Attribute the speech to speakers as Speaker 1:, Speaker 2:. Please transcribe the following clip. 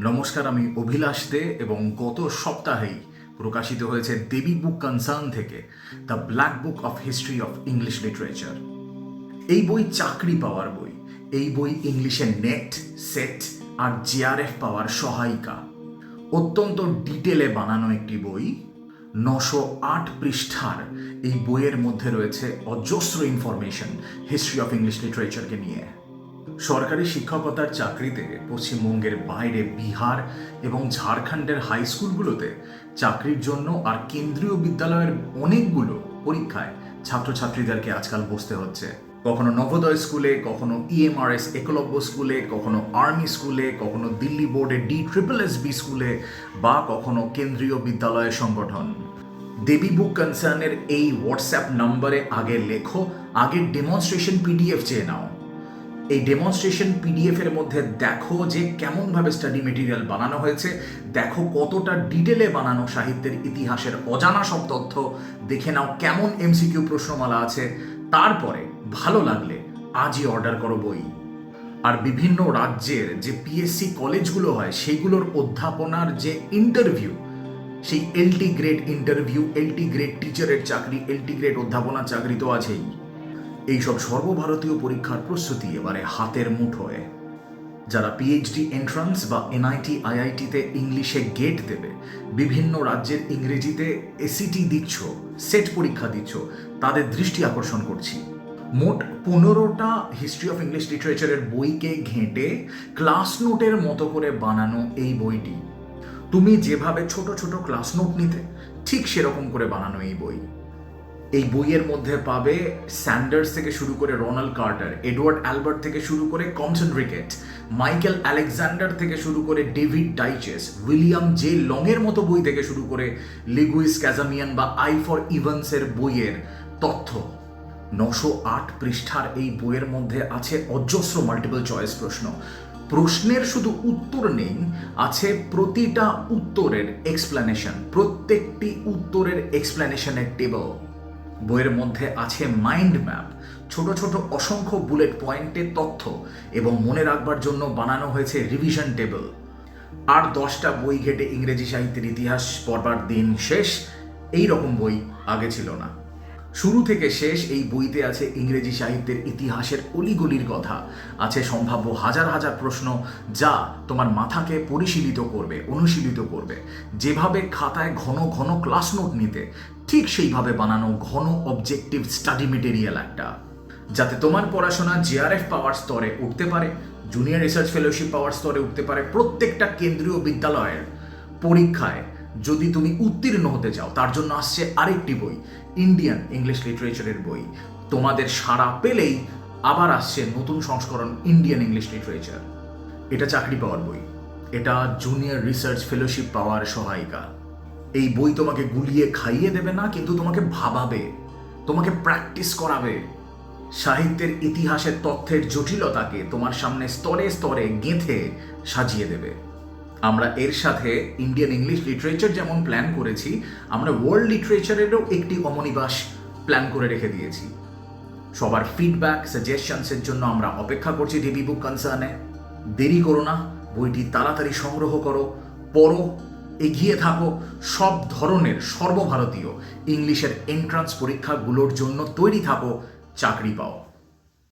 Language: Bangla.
Speaker 1: নমস্কার, আমি অভিলাষ দে এবং গত সপ্তাহেই প্রকাশিত হয়েছে দেবী বুক কনসার্ন থেকে the black book of history of English literature. এই বই চাকরি পাওয়ার বই। এই বই ইংলিশে নেট, সেট আর জিআরএফ পাওয়ার সহায়িকা। অত্যন্ত ডিটেলে বানানো একটি বই। 908 পৃষ্ঠার এই বইয়ের মধ্যে রয়েছে অজস্র ইনফরমেশন হিস্ট্রি অফ ইংলিশ লিটারেচারকে নিয়ে। সরকারি শিক্ষকতার চাকরিতে পশ্চিমবঙ্গের বাইরে বিহার এবং ঝাড়খণ্ডের হাই স্কুলগুলোতে চাকরির জন্য আর কেন্দ্রীয় বিদ্যালয়ের অনেকগুলো পরীক্ষায় ছাত্রছাত্রীদেরকে আজকাল বসতে হচ্ছে। কখনো নবোদয় স্কুলে, কখনো ইএমআরএস একলব্য স্কুলে, কখনো আর্মি স্কুলে, কখনো দিল্লি বোর্ডে DSSB স্কুলে, বা কখনো কেন্দ্রীয় বিদ্যালয়ের সংগঠন। দেবী বুক কনসার্নের এই হোয়াটসঅ্যাপ নম্বরে আগে লেখো, আগে ডেমনস্ট্রেশন PDF চেয়ে নাও। এই ডেমনস্ট্রেশন PDF এর মধ্যে দেখো যে কেমনভাবে স্টাডি মেটেরিয়াল বানানো হয়েছে, দেখো কতটা ডিটেলে বানানো সাহিত্যের ইতিহাসের অজানা সব তথ্য, দেখে নাও কেমন MCQ প্রশ্নমালা আছে। তারপরে ভালো লাগলে আজই অর্ডার করো বই। আর বিভিন্ন রাজ্যের যে PSC কলেজগুলো হয় সেইগুলোর অধ্যাপনার যে ইন্টারভিউ, সেই LT grade interview, LT grade টিচারের চাকরি, LT গ্রেড অধ্যাপনার চাকরি তো আছেই। এইসব সর্বভারতীয় পরীক্ষার প্রস্তুতি এবারে হাতের মুঠোয়। যারা PhD এন্ট্রান্স বা NIT IIT-তে ইংলিশে গেট দেবে, বিভিন্ন রাজ্যের ইংরেজিতে SET দিচ্ছ, সেট পরীক্ষা দিচ্ছ, তাদের দৃষ্টি আকর্ষণ করছি। মোট 15টা হিস্ট্রি অফ ইংলিশ লিটারেচারের বইকে ঘেঁটে ক্লাস নোটের মতো করে বানানো এই বইটি। তুমি যেভাবে ছোট ছোট ক্লাস নোট নিতে, ঠিক সেরকম করে বানানো এই বই। এই বইয়ের মধ্যে পাবে স্যান্ডার্স থেকে শুরু করে রোনাল্ড কার্টার, এডওয়ার্ড অ্যালবার্ট থেকে শুরু করে কমটন রিকেট, মাইকেল আলেকজান্ডার থেকে শুরু করে ডেভিড ডাইচেস, উইলিয়াম জে লংয়ের মতো বই থেকে শুরু করে লিগুইস ক্যাজামিয়ান বা আই ফর ইভান্সের বইয়ের তথ্য। 908 পৃষ্ঠার এই বইয়ের মধ্যে আছে অজস্র মাল্টিপল চয়েস প্রশ্ন। প্রশ্নের শুধু উত্তর নেই, আছে প্রতিটা উত্তরের এক্সপ্লেনেশন, প্রত্যেকটি উত্তরের এক্সপ্লেনেশনের টেবল। বইয়ের মধ্যে আছে মাইন্ড ম্যাপ, ছোট ছোট অসংখ্য বুলেট পয়েন্টের তথ্য, এবং মনে রাখবার জন্য বানানো হয়েছে রিভিশন টেবল। আর 10টা বই ঘেটে ইংরেজি সাহিত্যের ইতিহাস পড়বার দিন শেষ। এই রকম বই আগে ছিল না। শুরু থেকে শেষ এই বইতে আছে ইংরেজি সাহিত্যের ইতিহাসের অলিগলির কথা, আছে সম্ভাব্য হাজার হাজার প্রশ্ন যা তোমার মাথাকে পরিশীলিত করবে, অনুশীলিত করবে। যেভাবে খাতায় ঘন ঘন ক্লাস নোট নিতে, ঠিক সেইভাবে বানানো ঘন অবজেক্টিভ স্টাডি মেটেরিয়াল একটা, যাতে তোমার পড়াশোনা জিআরএফ পাওয়ার স্তরে উঠতে পারে, জুনিয়র রিসার্চ ফেলোশিপ পাওয়ার স্তরে উঠতে পারে। প্রত্যেকটা কেন্দ্রীয় বিদ্যালয়ের পরীক্ষায় যদি তুমি উত্তীর্ণ হতে চাও, তার জন্য আসছে আরেকটি বই, ইন্ডিয়ান ইংলিশ লিটারেচারের বই। তোমাদের সাড়া পেলেই আবার আসছে নতুন সংস্করণ ইন্ডিয়ান ইংলিশ লিটারেচার। এটা চাকরি পাওয়ার বই, এটা জুনিয়র রিসার্চ ফেলোশিপ পাওয়ার সহায়িকা। এই বই তোমাকে গুলিয়ে খাইয়ে দেবে না, কিন্তু তোমাকে ভাবাবে, তোমাকে প্র্যাকটিস করাবে। সাহিত্যের ইতিহাসের তথ্যের জটিলতাকে তোমার সামনে স্তরে স্তরে গেঁথে সাজিয়ে দেবে। আমরা এর সাথে ইন্ডিয়ান ইংলিশ লিটারেচার যেমন প্ল্যান করেছি, আমরা ওয়ার্ল্ড লিটারেচারেরও একটি অমনিবাস প্ল্যান করে রেখে দিয়েছি। সবার ফিডব্যাক, সাজেশনসের জন্য আমরা অপেক্ষা করছি দেবী বুক কনসার্নে। দেরি করো না, বইটি তাড়াতাড়ি সংগ্রহ করো, পড়ো, এগিয়ে থাকো। সব ধরনের সর্বভারতীয় ইংলিশের এন্ট্রান্স পরীক্ষাগুলোর জন্য তৈরি থাকো, চাকরি পাও।